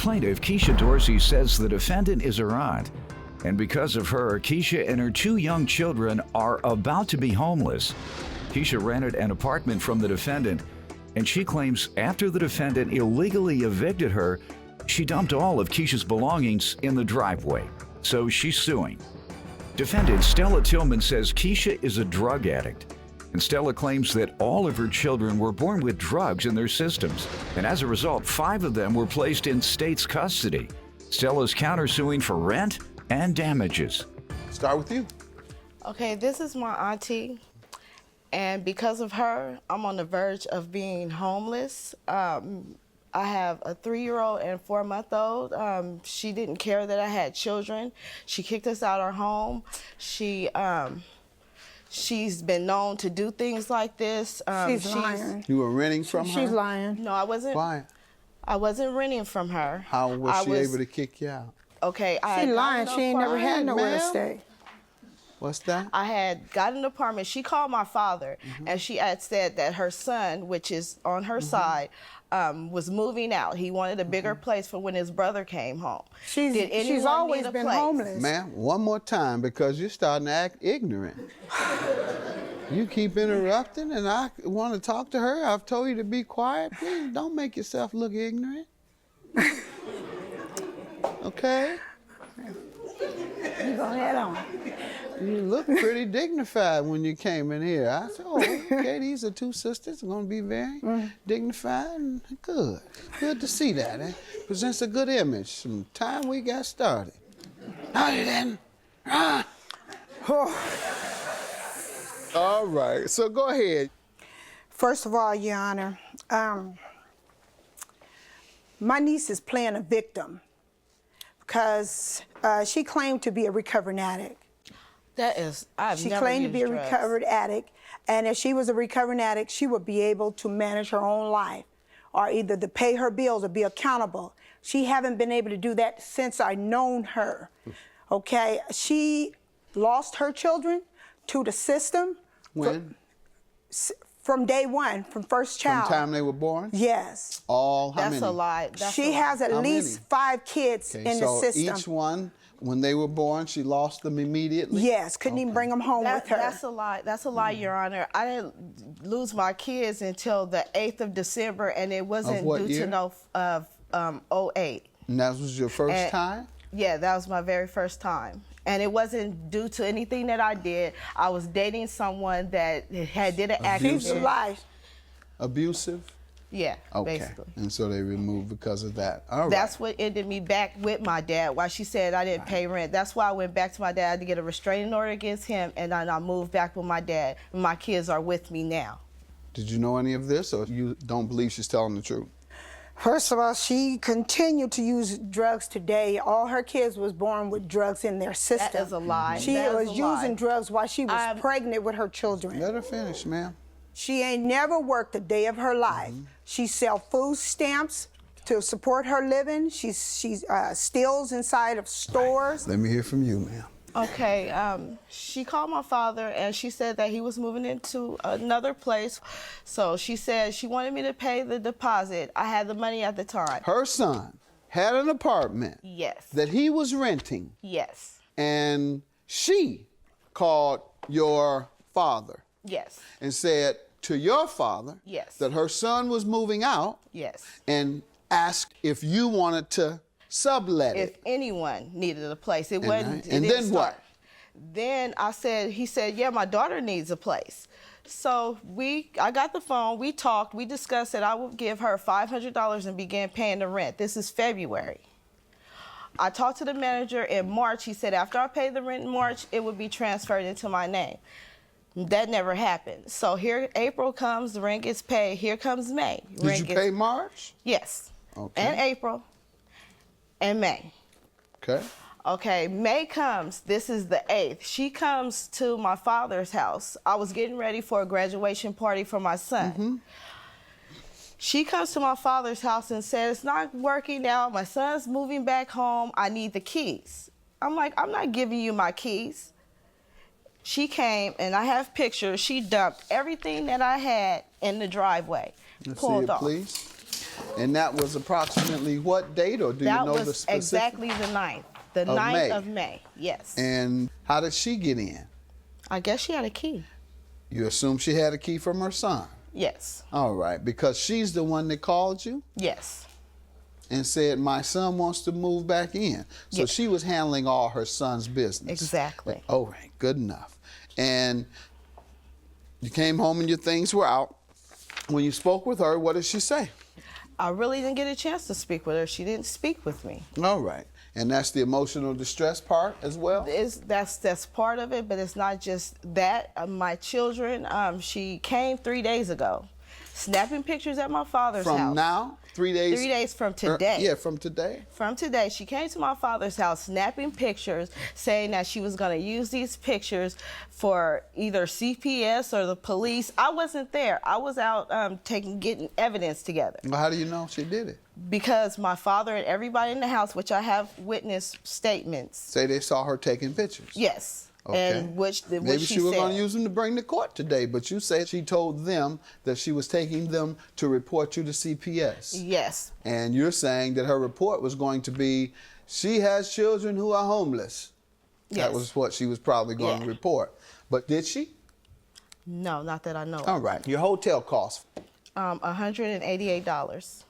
plaintiff, Keisha Dorsey, says the defendant is her aunt. And because of her, Keisha and her 2 young children are about to be homeless. Keisha rented an apartment from the defendant, and she claims after the defendant illegally evicted her, she dumped all of Keisha's belongings in the driveway. So she's suing. Defendant Stella Tillman says Keisha is a drug addict, and Stella claims that all of her children were born with drugs in their systems, and as a result, 5 of them were placed in state's custody. Stella's countersuing for rent and damages. Start with you. Okay, this is my auntie, and because of her, I'm on the verge of being homeless. I have a 3-year-old and 4-month-old. She didn't care that I had children. She kicked us out of our home. She's been known to do things like this. She's lying. You were renting from her? She's lying. No, I wasn't. Why? I wasn't renting from her. How was she able to kick you out? Okay, She lying. She ain't never had nowhere to ma'am. stay. What's that? I had got an apartment. She called my father, and she had said that her son, which is on her side, was moving out. He wanted a bigger place for when his brother came home. She's always been homeless. Ma'am, one more time, because you're starting to act ignorant. You keep interrupting, and I want to talk to her. I've told you to be quiet. Please don't make yourself look ignorant. Okay? You go head on. You look pretty dignified when you came in here. I said, oh, okay, these are 2 sisters. They're going to be very dignified and good. Good to see that. It presents a good image from the time we got started. No, you didn't. All right, so go ahead. First of all, Your Honor, my niece is playing a victim because she claimed to be a recovering addict. She claimed to be a recovered addict, and if she was a recovering addict, she would be able to manage her own life, or either to pay her bills or be accountable. She haven't been able to do that since I known her. Okay, she lost her children to the system. When? From day one, from first child. From the time they were born? Yes. All how many? That's a lie. She has at least 5 kids in the system. Each one, when they were born, she lost them immediately? Yes, couldn't even bring them home with her. That's a lie. That's a lie, Your Honor. I didn't lose my kids until the 8th of December, and it wasn't due to no 08. And that was your first time? Yeah, that was my very first time. And it wasn't due to anything that I did. I was dating someone that did an accident. Abusive? Yeah, okay. Basically. And so they removed because of that. All right. That's what ended me back with my dad. Why she said I didn't pay rent. That's why I went back to my dad to get a restraining order against him, and then I moved back with my dad. And my kids are with me now. Did you know any of this, or you don't believe she's telling the truth? First of all, she continued to use drugs today. All her kids was born with drugs in their system. That is a lie. She was using drugs while she was pregnant with her children. Let her finish, ma'am. She ain't never worked a day of her life. She sell food stamps to support her living. She steals inside of stores. Let me hear from you, ma'am. Okay, she called my father and she said that he was moving into another place. So she said she wanted me to pay the deposit. I had the money at the time. Her son had an apartment. Yes. That he was renting. Yes. And she called your father. Yes. And said to your father that her son was moving out. Yes. And asked if you wanted to sublet it. If anyone needed a place. It wasn't. And then what? Then he said, yeah, my daughter needs a place. So I got the phone, we talked, we discussed that I would give her $500 and began paying the rent. This is February. I talked to the manager in March. He said after I paid the rent in March, it would be transferred into my name. That never happened. So here April comes, the rent gets paid. Here comes May. Did you pay March? Yes. Okay. And April. And May. Okay. Okay, May comes, this is the 8th. She comes to my father's house. I was getting ready for a graduation party for my son. She comes to my father's house and said, it's not working out. My son's moving back home. I need the keys. I'm like, I'm not giving you my keys. She came, and I have pictures. She dumped everything that I had in the driveway. Let's pulled see it, off. please. And that was approximately what date, or do you know the specific? Exactly the 9th. The 9th of May, yes. And how did she get in? I guess she had a key. You assume she had a key from her son? Yes. All right, because she's the one that called you? Yes. And said, my son wants to move back in. So Yes. she was handling all her son's business. Exactly. All right, good enough. And you came home and your things were out. When you spoke with her, what did she say? I really didn't get a chance to speak with her. She didn't speak with me. All right. And that's the emotional distress part as well? That's part of it, but it's not just that. My children, she came 3 days ago, snapping pictures at my father's house. From now? 3 days? 3 days from today. Yeah, from today. From today, she came to my father's house snapping pictures, saying that she was going to use these pictures for either CPS or the police. I wasn't there. I was out getting evidence together. Well, how do you know she did it? Because my father and everybody in the house, which I have witness statements. Say they saw her taking pictures. Yes. Okay. And which Maybe she was said. going to use them to bring to court today, but you said she told them that she was taking them to report you to CPS. Yes. And you're saying that her report was going to be, she has children who are homeless. Yes. That was what she was probably going to report. But did she? No, not that I know of. All right. Your hotel costs? $188.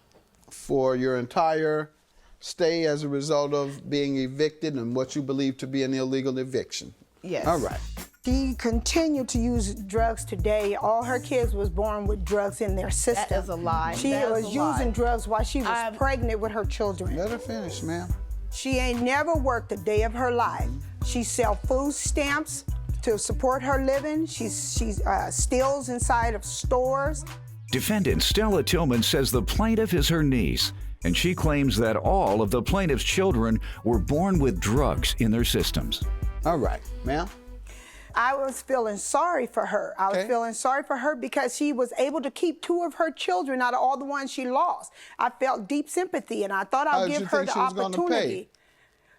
For your entire stay as a result of being evicted and what you believe to be an illegal eviction? Yes. All right. She continued to use drugs today. All her kids was born with drugs in their system. That is a lie. She That is was a lie. using drugs while she was pregnant with her children. Let her finish, ma'am. She ain't never worked a day of her life. She sell food stamps to support her living. She steals inside of stores. Defendant Stella Tillman says the plaintiff is her niece, and she claims that all of the plaintiff's children were born with drugs in their systems. All right, ma'am. I was feeling sorry for her. I was Okay. feeling sorry for her because she was able to keep 2 of her children out of all the ones she lost. I felt deep sympathy, and I thought How I'd did you give her think the she was gonna pay? opportunity.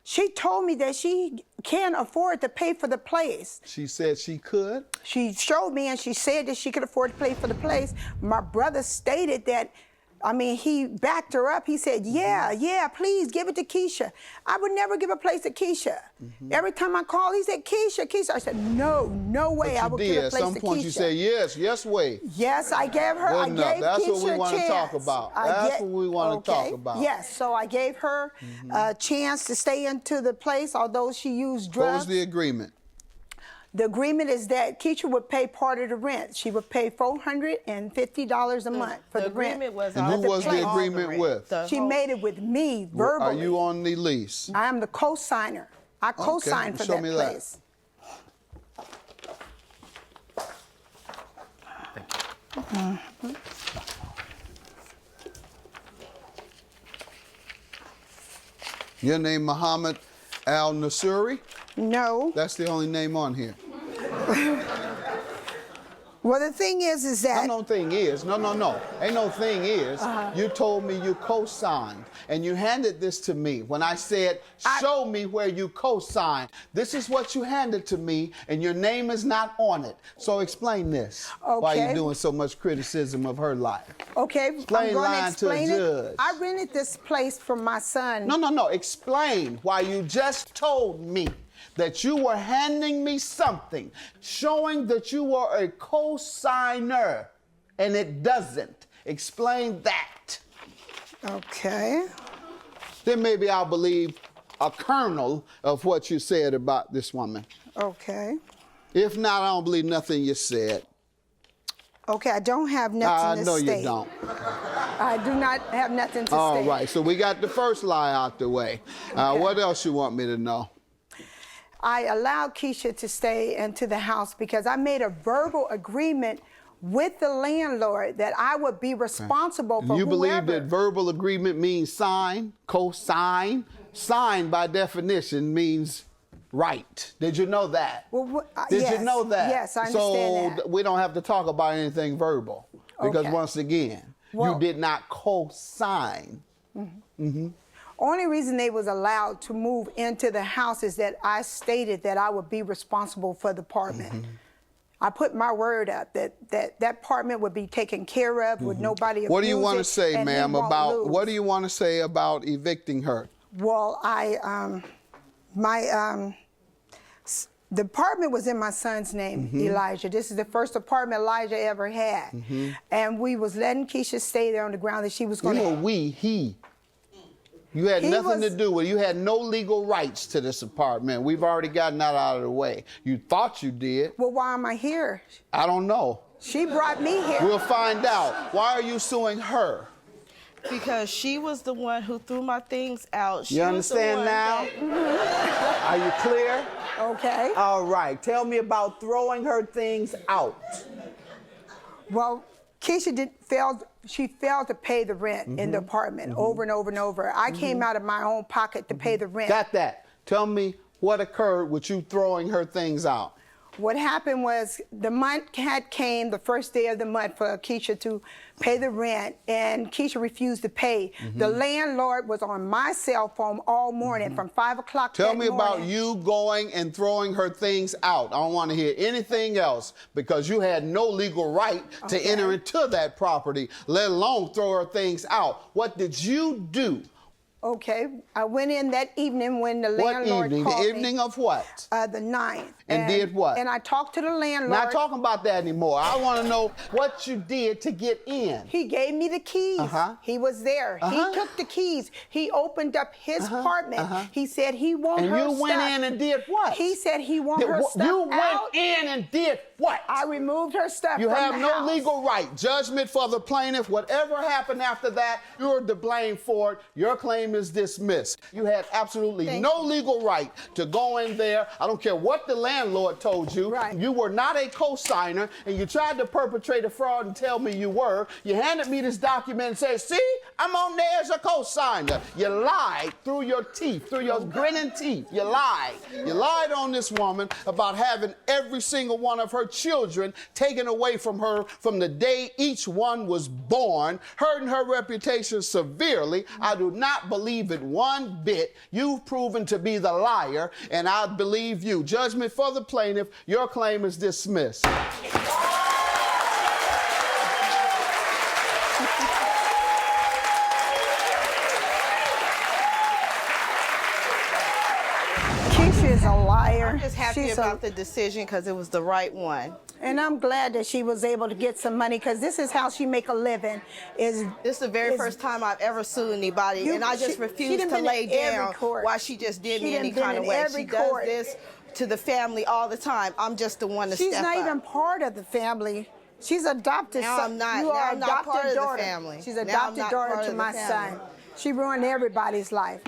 She told me that she can't afford to pay for the place. She said she could. She showed me and she said that she could afford to pay for the place. My brother stated that, he backed her up. He said, yeah, please give it to Keisha. I would never give a place to Keisha. Every time I called, he said, Keisha. I said, no way I would give a place to Keisha. At some point you said, yes, way. Yes, I gave her, Good I enough. gave That's Keisha what we want to talk chance. about. That's what we want to talk about. Yes, so I gave her a chance to stay into the place, although she used drugs. What was the agreement? The agreement is that Keisha would pay part of the rent. She would pay $450 a month for the rent. Agreement was And who was the agreement with? She made it with me verbally. Are you on the lease? I am the co-signer. I co-signed for show that me that. place. Your name Muhammad Al-Nasuri? No. That's the only name on here. Well, the thing is that... No thing is. No. Ain't no thing is. You told me you co-signed, and you handed this to me. When I said, show me where you co-signed, this is what you handed to me, and your name is not on it. So explain this. Okay. Why you doing so much criticism of her life? Okay, Explain I'm going to lying to a explain it. judge. I rented this place from my son. No. Explain why you just told me that you were handing me something showing that you were a co-signer, and it doesn't. Explain that. Okay. Then maybe I'll believe a kernel of what you said about this woman. Okay. If not, I don't believe nothing you said. Okay, I don't have nothing to I know state. you don't. I do not have nothing to All state. right, so we got the first lie out the way. Okay. What else you want me to know? I allowed Keisha to stay into the house because I made a verbal agreement with the landlord that I would be responsible for You whoever. believe that verbal agreement means sign, co-sign? Sign, by definition, means right. Did you know that? Well, Did yes. you know that? Yes, I understand so that. we don't have to talk about anything verbal because Okay. once again, Well- you did not co-sign. Only reason they was allowed to move into the house is that I stated that I would be responsible for the apartment. I put my word up that apartment would be taken care of with nobody abusing. What do you want to say, and he ma'am, won't about, lose. what do you want to say about evicting her? Well, the apartment was in my son's name, Elijah. This is the first apartment Elijah ever had. And we was letting Keisha stay there on the ground that she was going to... He. You had nothing to do with it. You had no legal rights to this apartment. We've already gotten that out of the way. You thought you did. Well, why am I here? I don't know. She brought me here. We'll find out. Why are you suing her? Because she was the one who threw my things out. You understand now? Are you clear? Okay. All right. Tell me about throwing her things out. Well, Keisha failed to pay the rent in the apartment over and over and over. I came out of my own pocket to pay the rent. Got that. Tell me what occurred with you throwing her things out. What happened was the month came the first day of the month for Keisha to pay the rent, and Keisha refused to pay. The landlord was on my cell phone all morning from 5 o'clock Tell that me morning. about you going and throwing her things out. I don't want to hear anything else because you had no legal right to enter into that property, let alone throw her things out. What did you do? Okay, I went in that evening when the landlord What evening? called The evening of what? The 9th. And did what? And I talked to the landlord. Not talking about that anymore. I want to know what you did to get in. He gave me the keys. He was there. He took the keys. He opened up his apartment. He said he wanted her stuff. And you went in and did what? He said he wanted her stuff You out. went in and did what? I removed her stuff You from have the no house. legal right. Judgment for the plaintiff. Whatever happened after that, you're to blame for it. Your claim is dismissed. You had absolutely no legal right to go in there. I don't care what the landlord told you. Right. You were not a co-signer, and you tried to perpetrate a fraud and tell me you were. You handed me this document and said, see, I'm on there as a co-signer. You lied through your teeth, through your grinning teeth. You lied. You lied on this woman about having every single one of her children taken away from her from the day each one was born, hurting her reputation severely. I do not believe it one bit. You've proven to be the liar, and I believe you. Judgment for the plaintiff. Your claim is dismissed. Keisha is a liar. I'm just happy She's about the decision because it was the right one. And I'm glad that she was able to get some money because this is how she make a living. This is the very first time I've ever sued anybody, and I just refuse to lay down why she just did me any kind of way. She does this to the family all the time. I'm just the one to step up. She's not even part of the family. She's adopted. Now I'm not. You are now I'm not adopted part daughter. of the family. She's Now I'm adopted not daughter part to of my the son. family. She ruined everybody's life.